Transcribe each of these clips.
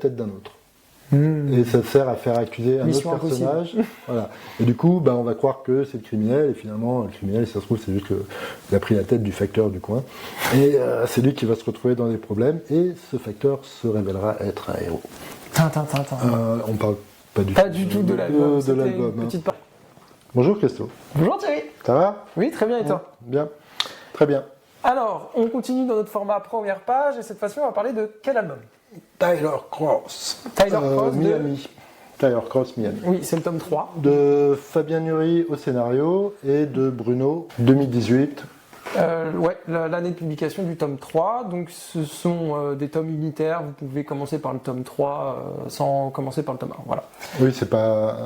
tête d'un autre. Et ça sert à faire accuser un autre personnage. Voilà. Et du coup, on va croire que c'est le criminel, et finalement, le criminel, si ça se trouve, c'est juste qu'il a pris la tête du facteur du coin. Et c'est lui qui va se retrouver dans des problèmes, et ce facteur se révélera être un héros. On parle pas du tout de l'album. Hein. Bonjour Christo. Bonjour Thierry. Ça va? Oui, très bien, et toi? Bien. Très bien. Alors, on continue dans notre format première page, et cette fois-ci, on va parler de quel album? Tyler Cross. Miami. Tyler Cross, Miami. Oui, c'est le tome 3. De Fabien Nury au scénario et de Bruno, 2018. L'année de publication du tome 3. Donc, ce sont des tomes unitaires. Vous pouvez commencer par le tome 3 sans commencer par le tome 1. Voilà. Oui, c'est pas.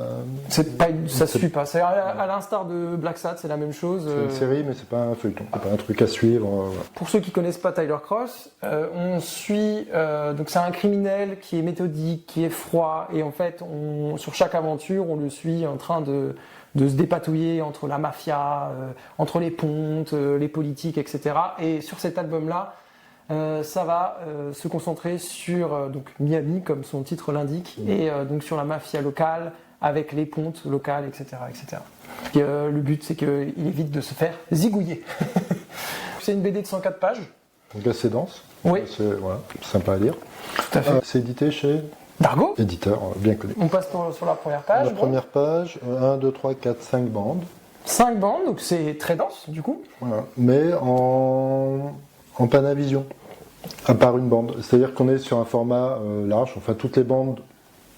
Ça ne suit pas. C'est à l'instar de Black Sad, c'est la même chose. C'est une série, mais c'est pas un feuilleton. C'est pas un truc à suivre. Voilà. Pour ceux qui connaissent pas Tyler Cross, on suit. Donc, c'est un criminel qui est méthodique, qui est froid, et en fait, sur chaque aventure, on le suit en train de se dépatouiller entre la mafia, entre les pontes, les politiques, etc. Et sur cet album-là, ça va se concentrer sur donc Miami, comme son titre l'indique, et donc sur la mafia locale, avec les pontes locales, etc. etc. Et, le but, c'est qu'il évite de se faire zigouiller. C'est une BD de 104 pages. Donc assez dense. Oui. C'est sympa à lire. Tout à fait. C'est édité chez Dargaud, éditeur, bien connu. On passe sur la première page. La première page, 1, 2, 3, 4, 5 bandes. 5 bandes, donc c'est très dense du coup. Voilà. Mais en Panavision, à part une bande. C'est-à-dire qu'on est sur un format large, enfin toutes les bandes,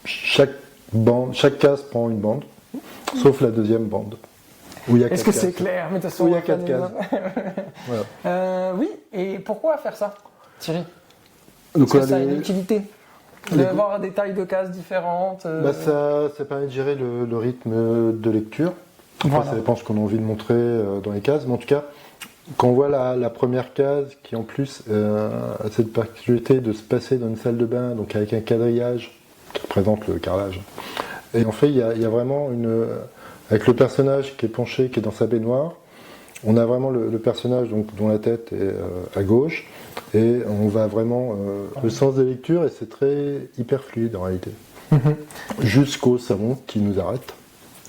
chaque case prend une bande, sauf la deuxième bande. Est-ce que c'est clair? Mais de toute façon, il y a 4 cases. Voilà. Oui, et pourquoi faire ça, Thierry? Donc, Est-ce que ça a une utilité d'avoir des tailles de cases différentes ça permet de gérer le rythme de lecture. Après, ça dépend ce qu'on a envie de montrer dans les cases. Mais en tout cas, quand on voit la première case qui en plus a cette particularité de se passer dans une salle de bain, donc avec un quadrillage qui représente le carrelage. Et en fait, il y a vraiment avec le personnage qui est penché, qui est dans sa baignoire, on a vraiment le personnage dont la tête est à gauche, et on va vraiment le sens des lectures, et c'est hyper fluide en réalité. Jusqu'au savon qui nous arrête.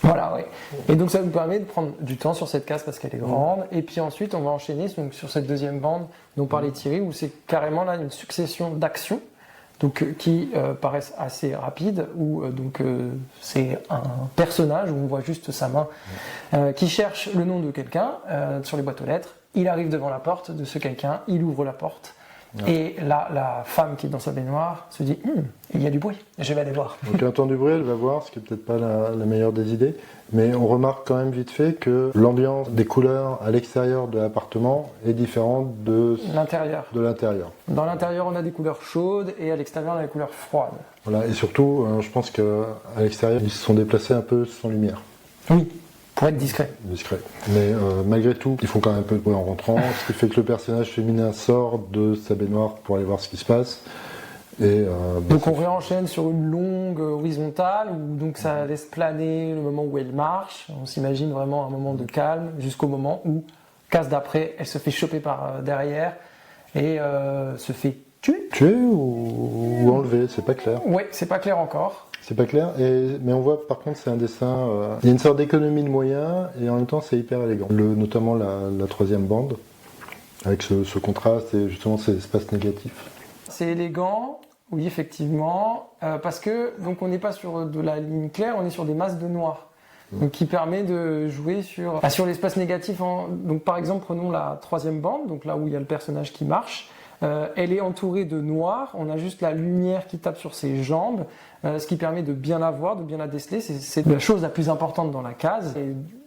Voilà, oui. Et donc ça nous permet de prendre du temps sur cette case parce qu'elle est grande, et puis ensuite on va enchaîner donc, sur cette deuxième bande dont parlait Thierry, où c'est carrément là une succession d'actions donc, qui paraissent assez rapides, où c'est un personnage, où on voit juste sa main, qui cherche le nom de quelqu'un sur les boîtes aux lettres. Il arrive devant la porte de ce quelqu'un, il ouvre la porte, et là, la femme qui est dans sa baignoire se dit il y a du bruit, je vais aller voir. Donc elle entend du bruit, elle va voir, ce qui n'est peut-être pas la meilleure des idées, mais on remarque quand même vite fait que l'ambiance des couleurs à l'extérieur de l'appartement est différente de l'intérieur. Dans l'intérieur, on a des couleurs chaudes, et à l'extérieur, on a des couleurs froides. Voilà, et surtout, je pense qu'à l'extérieur, ils se sont déplacés un peu sans lumière. Oui. Pour être discret. Mais malgré tout, ils font quand même un peu de bruit en rentrant, ce qui fait que le personnage féminin sort de sa baignoire pour aller voir ce qui se passe. Et, donc on réenchaîne sur une longue horizontale, où donc ça laisse planer le moment où elle marche. On s'imagine vraiment un moment de calme, jusqu'au moment où, case d'après, elle se fait choper par derrière et se fait tuer. Tuer ou enlever, c'est pas clair. Oui, c'est pas clair encore. C'est pas clair, mais on voit par contre c'est un dessin, il y a une sorte d'économie de moyens, et en même temps c'est hyper élégant. Notamment la troisième bande, avec ce contraste et justement ces espaces négatifs. C'est élégant, oui effectivement, parce que donc on n'est pas sur de la ligne claire, on est sur des masses de noir. Donc, qui permet de jouer sur l'espace négatif. Donc par exemple prenons la troisième bande, donc là où il y a le personnage qui marche. Elle est entourée de noir, on a juste la lumière qui tape sur ses jambes, ce qui permet de bien la voir, de bien la déceler. C'est la chose la plus importante dans la case,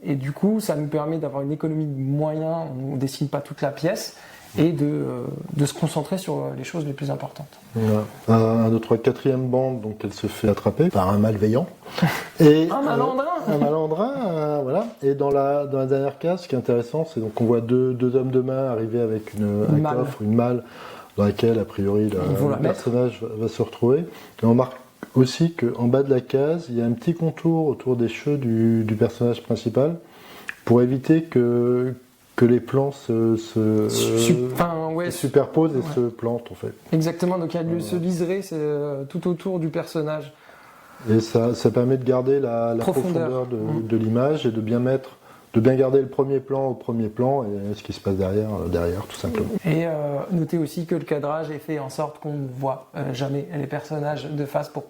et du coup ça nous permet d'avoir une économie de moyens, on ne dessine pas toute la pièce, et de se concentrer sur les choses les plus importantes. Voilà. Un, deux, trois, quatrième bande, donc elle se fait attraper par un malveillant. Et, un malandrin. Un malandrin, voilà. Et dans la dernière case, ce qui est intéressant, c'est donc on voit deux hommes de main arriver avec un coffre, une malle, dans laquelle, a priori, le personnage va se retrouver. Et on marque aussi qu'en bas de la case, il y a un petit contour autour des cheveux du personnage principal, pour éviter que les plans se superposent et Ouais. se plantent en fait. Exactement, donc il y a ce liseré tout autour du personnage. Et ça permet de garder la Profondeur. profondeur de l'image et de bien garder le premier plan au premier plan et ce qui se passe derrière tout simplement. Et notez aussi que le cadrage est fait en sorte qu'on ne voit jamais les personnages de face pour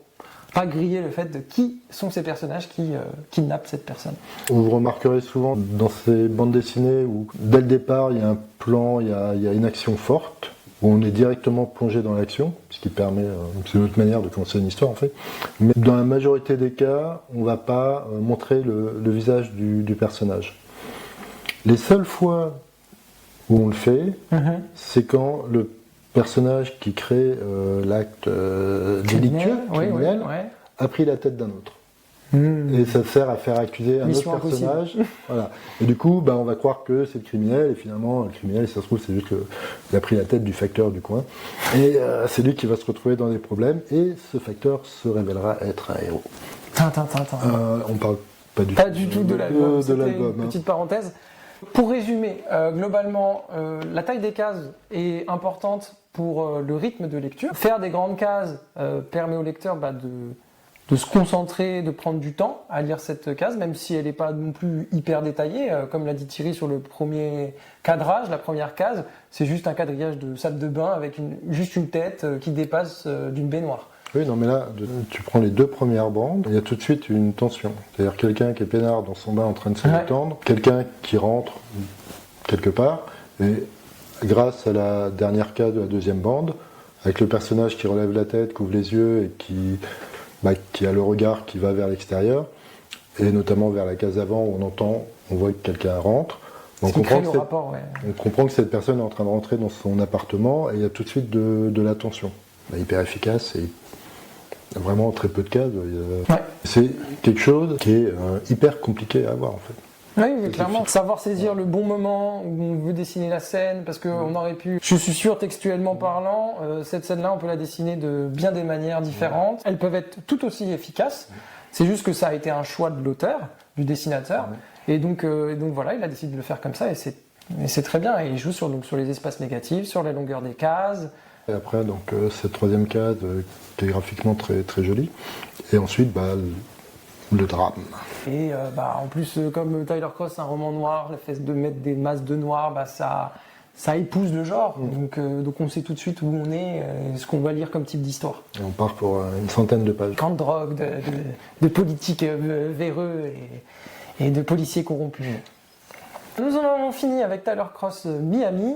pas griller le fait de qui sont ces personnages qui kidnappent cette personne. Vous remarquerez souvent dans ces bandes dessinées où dès le départ il y a un plan, il y a une action forte, où on est directement plongé dans l'action, ce qui permet, c'est une autre manière de commencer une histoire en fait. Mais dans la majorité des cas, on ne va pas montrer le visage du personnage. Les seules fois où on le fait, c'est quand le personnage qui crée l'acte délictueux, criminel, a pris la tête d'un autre. Et ça sert à faire accuser un autre personnage. Voilà. Et du coup, on va croire que c'est le criminel, et finalement, le criminel, si ça se trouve, c'est juste qu'il a pris la tête du facteur du coin. Et c'est lui qui va se retrouver dans des problèmes, et ce facteur se révélera être un héros. On parle pas du tout de l'album. C'était l'album, une petite parenthèse. Pour résumer, globalement, la taille des cases est importante pour le rythme de lecture. Faire des grandes cases permet au lecteur de se concentrer, de prendre du temps à lire cette case, même si elle n'est pas non plus hyper détaillée. Comme l'a dit Thierry sur le premier cadrage, la première case, c'est juste un quadrillage de salle de bain avec juste une tête qui dépasse d'une baignoire. Oui, non, mais là, tu prends les 2 premières bandes, il y a tout de suite une tension. C'est-à-dire quelqu'un qui est peinard dans son bain en train de se détendre, quelqu'un qui rentre quelque part, et grâce à la dernière case de la 2e bande, avec le personnage qui relève la tête, couvre les yeux et qui a le regard qui va vers l'extérieur, et notamment vers la case avant où on voit que quelqu'un rentre. On comprend que cette personne est en train de rentrer dans son appartement et il y a tout de suite de la tension. Hyper efficace et vraiment très peu de cases. C'est quelque chose qui est hyper compliqué à avoir en fait. Oui, clairement. Savoir saisir le bon moment où on veut dessiner la scène, parce qu'on aurait pu, je suis sûr, textuellement parlant, cette scène-là, on peut la dessiner de bien des manières différentes. Elles peuvent être tout aussi efficaces. C'est juste que ça a été un choix de l'auteur, du dessinateur. Et donc voilà, il a décidé de le faire comme ça, et c'est très bien. Et il joue sur les espaces négatifs, sur la longueur des cases. Et après, cette 3e case qui est graphiquement très, très jolie. Et ensuite, le drame. Et en plus, comme Tyler Cross, c'est un roman noir, le fait de mettre des masses de noir, ça épouse le genre. Donc on sait tout de suite où on est, ce qu'on va lire comme type d'histoire. Et on part pour une centaine de pages. Camp de drogue, de politiques véreux et de policiers corrompus. Nous en avons fini avec Tyler Cross Miami.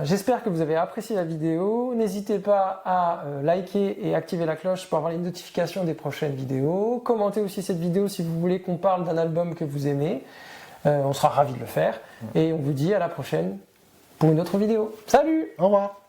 J'espère que vous avez apprécié la vidéo. N'hésitez pas à liker et activer la cloche pour avoir les notifications des prochaines vidéos. Commentez aussi cette vidéo si vous voulez qu'on parle d'un album que vous aimez. On sera ravis de le faire. Et on vous dit à la prochaine pour une autre vidéo. Salut! Au revoir!